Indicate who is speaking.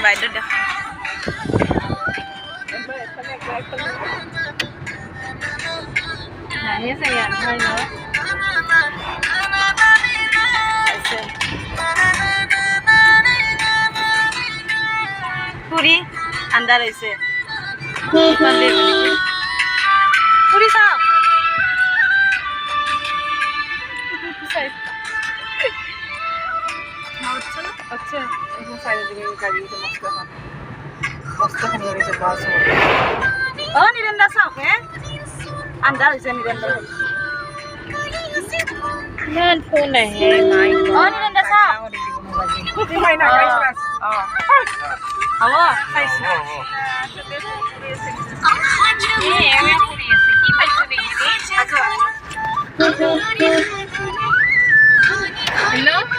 Speaker 1: বাইদেউ দেখা
Speaker 2: নাহি আছে ইয়াত হয় ন
Speaker 1: পুরি আন্ডা রয়েছে পুরি চাও
Speaker 2: আচ্ছা এখন সাইডের দিকে গাড়ি আছে মস্ত খানি হয়েছে বাস
Speaker 1: ও নিরেন্দা চাও হে আন্ডা রয়েছে নিরেন্দা
Speaker 2: ইমান ফোন আহে মাই
Speaker 1: ও নিরেন্দা চাও
Speaker 2: হয় না
Speaker 1: অ হ'ব চাইছো
Speaker 2: কি পাইছো দেখি
Speaker 1: আচ্ছা
Speaker 2: হেল্ল'